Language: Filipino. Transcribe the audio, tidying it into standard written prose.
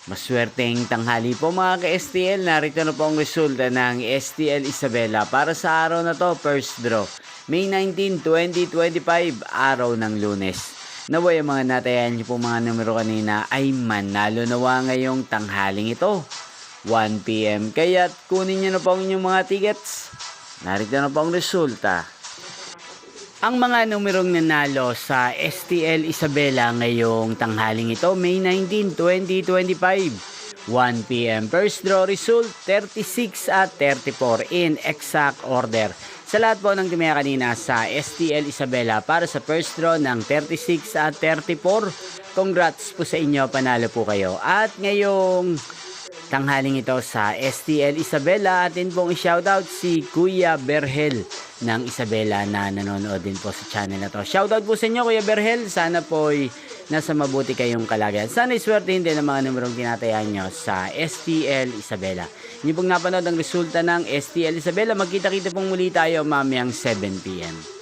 Maswerteng tanghali po mga ka-STL. Narito na po ang resulta ng STL Isabela para sa araw na to, first draw. May 19, 2025, araw ng Lunes. Naway ang mga natayan niyo po mga numero kanina ay manalo nawa ngayong tanghaling ito. 1 PM. Kaya't kunin niyo na po ang inyong mga tickets. Narito na po ang resulta. Ang mga numerong nanalo sa STL Isabela ngayong tanghaling ito, May 19, 2025, 1 PM. First draw result, 36 at 34 in exact order. Sa lahat po ng tumaya kanina sa STL Isabela para sa first draw ng 36 at 34, congrats po sa inyo, panalo po kayo. At ngayong tanghaling ito sa STL Isabela, atin pong i-shoutout si Kuya Berhel ng Isabela na nanonood din po sa channel na to. Shoutout po sa inyo Kuya Berhel, sana po'y nasa mabuti kayong kalagayan. Sana iswertehin din ang mga numerong tinatayan nyo sa STL Isabela. Hindi pong napanood ang resulta ng STL Isabela, magkita-kita pong muli tayo mamayang 7 PM.